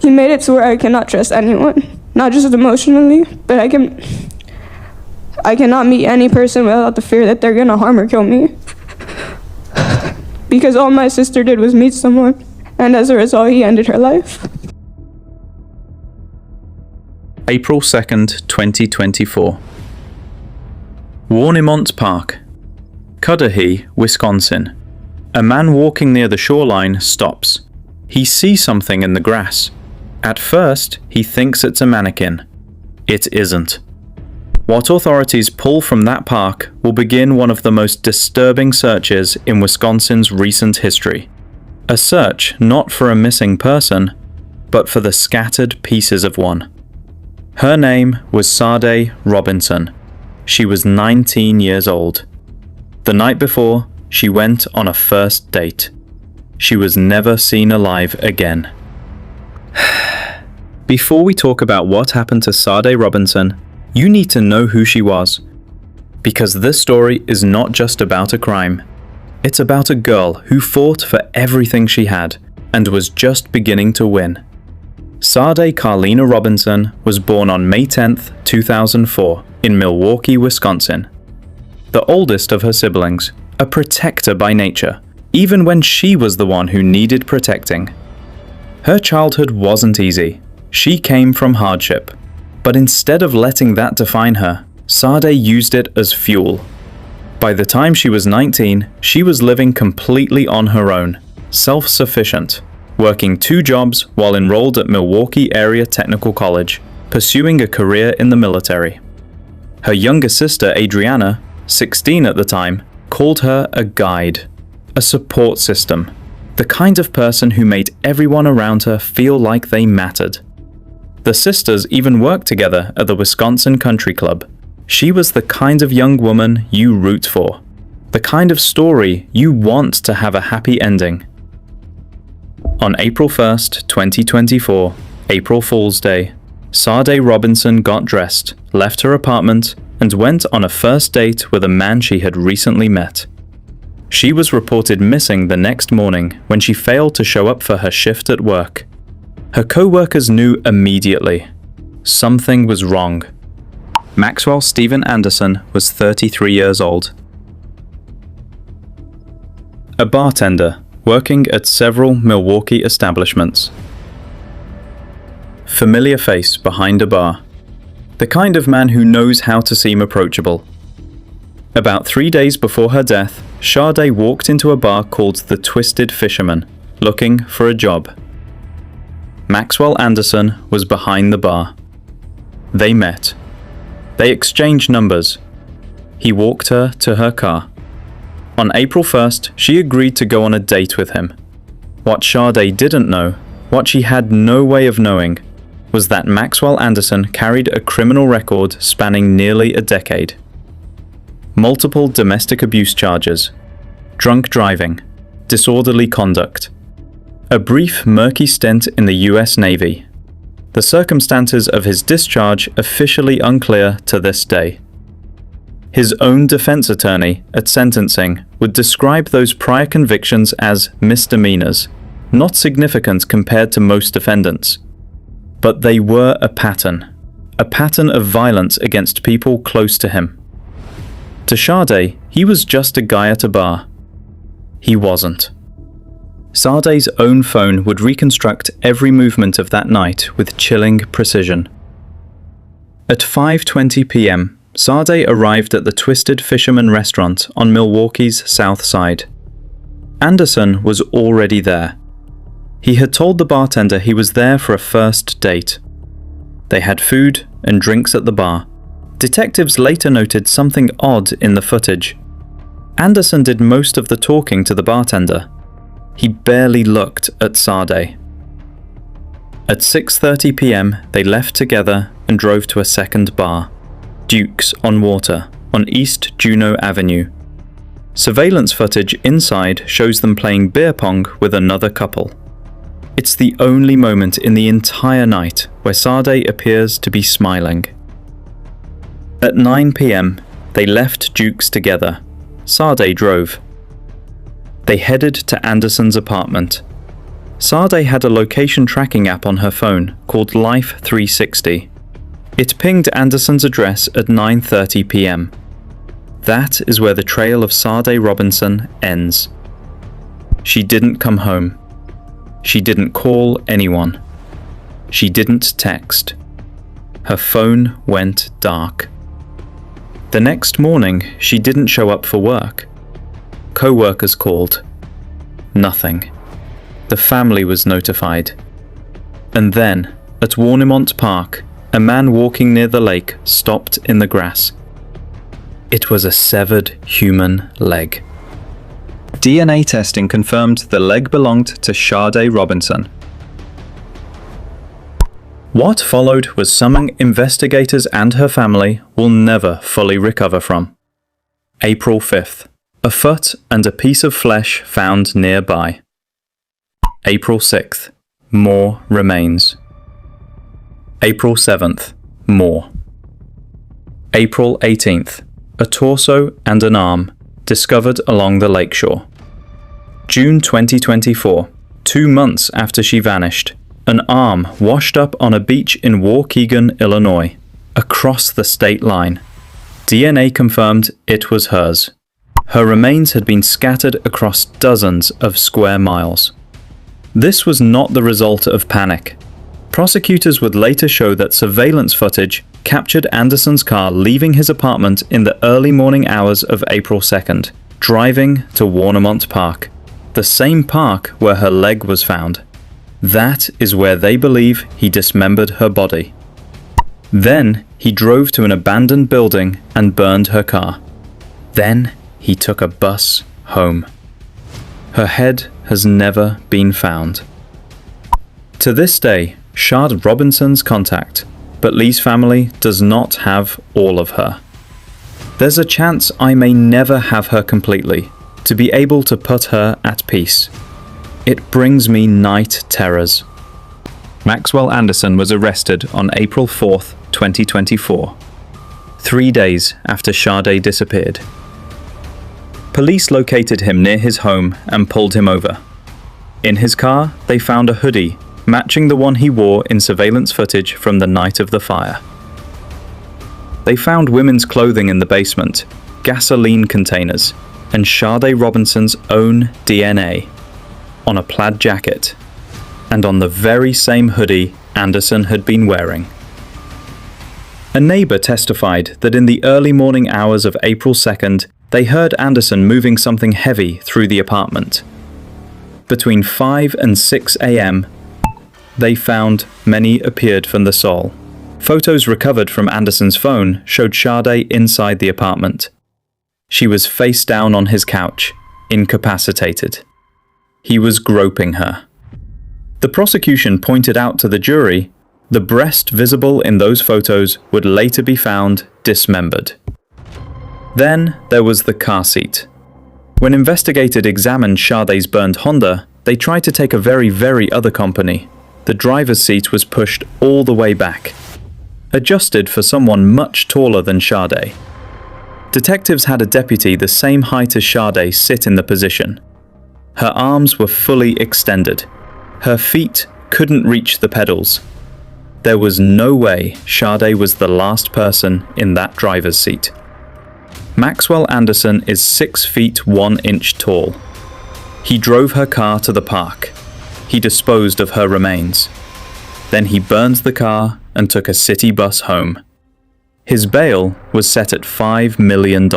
He made it to where I cannot trust anyone, not just emotionally, but I cannot meet any person without the fear that they're gonna harm or kill me. Because all my sister did was meet someone, and as a result, he ended her life. April 2nd, 2024. Warnemont Park, Cudahy, Wisconsin. A man walking near the shoreline stops. He sees something in the grass. At first, he thinks it's a mannequin. It isn't. What authorities pull from that park will begin one of the most disturbing searches in Wisconsin's recent history. A search not for a missing person, but for the scattered pieces of one. Her name was Sade Robinson. She was 19 years old. The night before, she went on a first date. She was never seen alive again. Before we talk about what happened to Sade Robinson, you need to know who she was. Because this story is not just about a crime. It's about a girl who fought for everything she had and was just beginning to win. Sade Carlina Robinson was born on May 10, 2004, in Milwaukee, Wisconsin. The oldest of her siblings, a protector by nature, even when she was the one who needed protecting. Her childhood wasn't easy. She came from hardship. But instead of letting that define her, Sade used it as fuel. By the time she was 19, she was living completely on her own, self-sufficient, working 2 jobs while enrolled at Milwaukee Area Technical College, pursuing a career in the military. Her younger sister, Adriana, 16 at the time, called her a guide, a support system, the kind of person who made everyone around her feel like they mattered. The sisters even worked together at the Wisconsin Country Club. She was the kind of young woman you root for, the kind of story you want to have a happy ending. On April 1st, 2024, April Fool's Day, Sade Robinson got dressed, left her apartment, and went on a first date with a man she had recently met. She was reported missing the next morning when she failed to show up for her shift at work. Her co-workers knew immediately. Something was wrong. Maxwell Anderson was 33 years old. A bartender working at several Milwaukee establishments. Familiar face behind a bar. The kind of man who knows how to seem approachable. About 3 days before her death, Sade walked into a bar called the Twisted Fisherman, looking for a job. Maxwell Anderson was behind the bar. They met. They exchanged numbers. He walked her to her car. On April 1st, she agreed to go on a date with him. What Sade didn't know, what she had no way of knowing, was that Maxwell Anderson carried a criminal record spanning nearly a decade. Multiple domestic abuse charges, drunk driving, disorderly conduct. A brief, murky stint in the US Navy. The circumstances of his discharge officially unclear to this day. His own defense attorney at sentencing would describe those prior convictions as misdemeanors, not significant compared to most defendants. But they were a pattern of violence against people close to him. To Sade, he was just a guy at a bar. He wasn't. Sade's own phone would reconstruct every movement of that night with chilling precision. At 5:20 p.m., Sade arrived at the Twisted Fisherman restaurant on Milwaukee's south side. Anderson was already there. He had told the bartender he was there for a first date. They had food and drinks at the bar. Detectives later noted something odd in the footage. Anderson did most of the talking to the bartender. He barely looked at Sade. At 6:30 p.m., they left together and drove to a second bar, Duke's on Water, on East Juneau Avenue. Surveillance footage inside shows them playing beer pong with another couple. It's the only moment in the entire night where Sade appears to be smiling. At 9 p.m., they left Duke's together. Sade drove. They headed to Anderson's apartment. Sade had a location tracking app on her phone called Life 360. It pinged Anderson's address at 9:30 p.m. That is where the trail of Sade Robinson ends. She didn't come home. She didn't call anyone. She didn't text. Her phone went dark. The next morning, she didn't show up for work. Co-workers called. Nothing. The family was notified. And then, at Warnemont Park, a man walking near the lake stopped in the grass. It was a severed human leg. DNA testing confirmed the leg belonged to Sade Robinson. What followed was something investigators and her family will never fully recover from. April 5th. A foot and a piece of flesh found nearby. April 6th. More remains. April 7th. More. April 18th. A torso and an arm discovered along the lakeshore. June 2024. 2 months after she vanished, an arm washed up on a beach in Waukegan, Illinois, across the state line. DNA confirmed it was hers. Her remains had been scattered across dozens of square miles. This was not the result of panic. Prosecutors would later show that surveillance footage captured Anderson's car leaving his apartment in the early morning hours of April 2nd, driving to Warnemont Park, the same park where her leg was found. That is where they believe he dismembered her body. Then he drove to an abandoned building and burned her car. Then he took a bus home. Her head has never been found. To this day, Sade Robinson's contact, but Lee's family does not have all of her. There's a chance I may never have her completely, to be able to put her at peace. It brings me night terrors. Maxwell Anderson was arrested on April 4th, 2024, 3 days after Sade disappeared. Police located him near his home and pulled him over. In his car, they found a hoodie matching the one he wore in surveillance footage from the night of the fire. They found women's clothing in the basement, gasoline containers, and Sade Robinson's own DNA on a plaid jacket, and on the very same hoodie Anderson had been wearing. A neighbor testified that in the early morning hours of April 2nd, they heard Anderson moving something heavy through the apartment. Between 5 and 6 a.m., they found many appeared from the soul. Photos recovered from Anderson's phone showed Sade inside the apartment. She was face down on his couch, incapacitated. He was groping her. The prosecution pointed out to the jury the breast visible in those photos would later be found dismembered. Then there was the car seat. When investigators examined Sade's burned Honda, they tried to take a very other company. The driver's seat was pushed all the way back, adjusted for someone much taller than Sade. Detectives had a deputy the same height as Sade sit in the position. Her arms were fully extended. Her feet couldn't reach the pedals. There was no way Sade was the last person in that driver's seat. Maxwell Anderson is 6 feet 1 inch tall. He drove her car to the park. He disposed of her remains. Then he burned the car and took a city bus home. His bail was set at $5 million.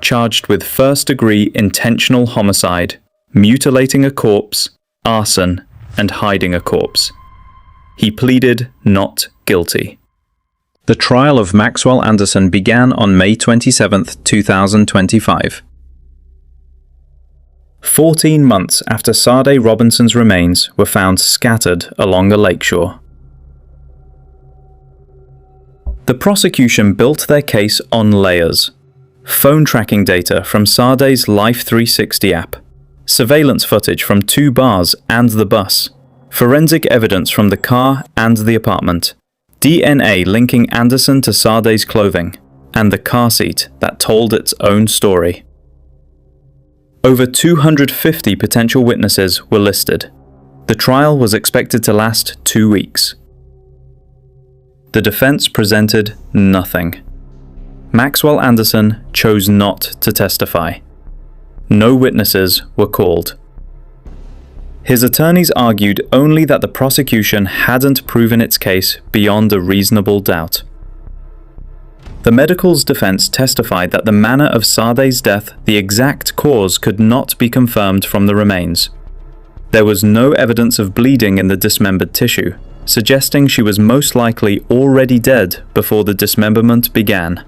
Charged with first-degree intentional homicide, mutilating a corpse, arson, and hiding a corpse. He pleaded not guilty. The trial of Maxwell Anderson began on May 27, 2025. 14 months after Sade Robinson's remains were found scattered along the lakeshore. The prosecution built their case on layers. Phone tracking data from Sade's Life 360 app, surveillance footage from 2 bars and the bus, forensic evidence from the car and the apartment, DNA linking Anderson to Sade's clothing, and the car seat that told its own story. Over 250 potential witnesses were listed. The trial was expected to last 2 weeks. The defense presented nothing. Maxwell Anderson chose not to testify. No witnesses were called. His attorneys argued only that the prosecution hadn't proven its case beyond a reasonable doubt. The medical's defense testified that the manner of Sade's death, the exact cause, could not be confirmed from the remains. There was no evidence of bleeding in the dismembered tissue, suggesting she was most likely already dead before the dismemberment began.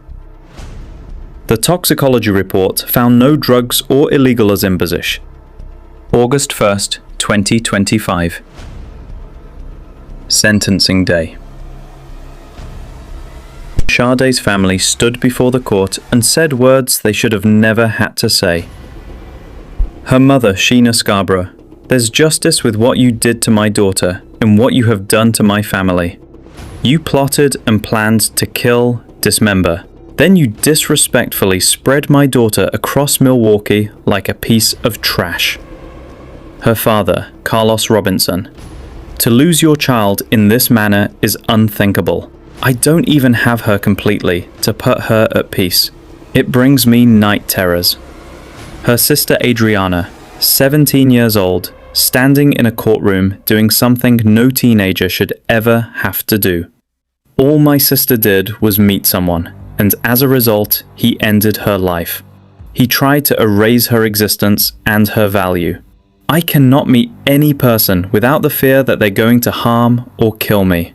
The toxicology report found no drugs or illegals in Imposition. August 1st, 2025. Sentencing Day. Sade's family stood before the court and said words they should have never had to say. Her mother, Sheena Scarborough, "There's justice with what you did to my daughter and what you have done to my family. You plotted and planned to kill, dismember. Then you disrespectfully spread my daughter across Milwaukee like a piece of trash." Her father, Carlos Robinson, "To lose your child in this manner is unthinkable. I don't even have her completely to put her at peace. It brings me night terrors." Her sister Adriana, 17 years old, standing in a courtroom doing something no teenager should ever have to do. "All my sister did was meet someone, and as a result, he ended her life. He tried to erase her existence and her value. I cannot meet any person without the fear that they're going to harm or kill me."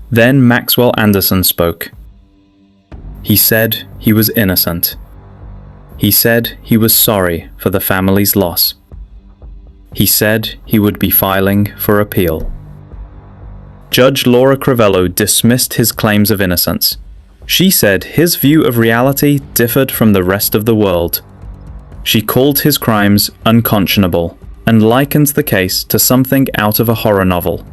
Then Maxwell Anderson spoke. He said he was innocent. He said he was sorry for the family's loss. He said he would be filing for appeal. Judge Laura Crivello dismissed his claims of innocence. She said his view of reality differed from the rest of the world. She called his crimes unconscionable and likened the case to something out of a horror novel.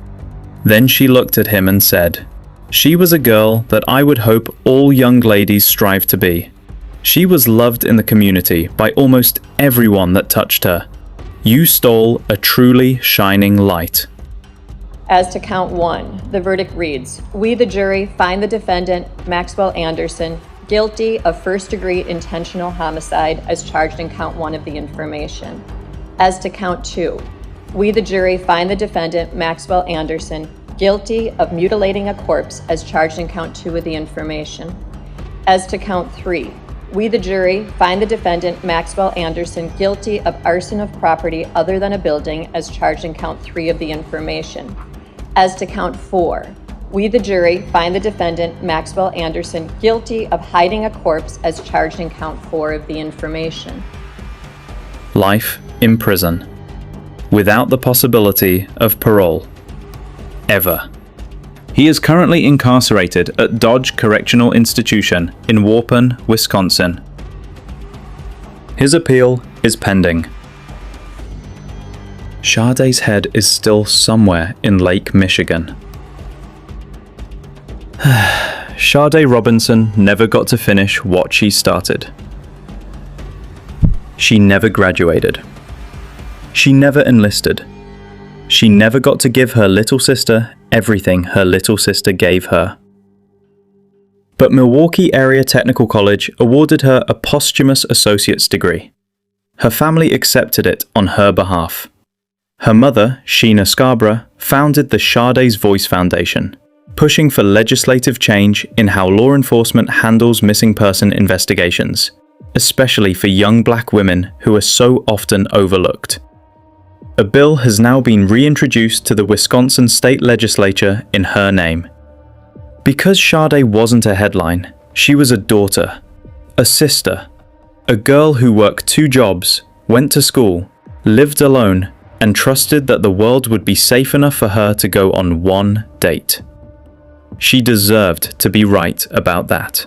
Then she looked at him and said, "She was a girl that I would hope all young ladies strive to be. She was loved in the community by almost everyone that touched her. You stole a truly shining light." As to count 1, the verdict reads, "We, the jury, find the defendant, Maxwell Anderson, guilty of first-degree intentional homicide as charged in count 1 of the information." As to count 2, we, the jury, find the defendant, Maxwell Anderson, guilty of mutilating a corpse as charged in count 2 of the information. As to count 3, we, the jury, find the defendant, Maxwell Anderson, guilty of arson of property other than a building as charged in count 3 of the information. As to count 4, we, the jury, find the defendant, Maxwell Anderson, guilty of hiding a corpse as charged in count 4 of the information. Life in prison, without the possibility of parole. Ever. He is currently incarcerated at Dodge Correctional Institution in Waupun, Wisconsin. His appeal is pending. Sade's head is still somewhere in Lake Michigan. Sade Robinson never got to finish what she started. She never graduated. She never enlisted. She never got to give her little sister everything her little sister gave her. But Milwaukee Area Technical College awarded her a posthumous associate's degree. Her family accepted it on her behalf. Her mother, Sheena Scarborough, founded the Sade's Voice Foundation, pushing for legislative change in how law enforcement handles missing person investigations, especially for young black women who are so often overlooked. A bill has now been reintroduced to the Wisconsin state legislature in her name. Because Sade wasn't a headline, she was a daughter, a sister, a girl who worked 2 jobs, went to school, lived alone, and trusted that the world would be safe enough for her to go on 1 date. She deserved to be right about that.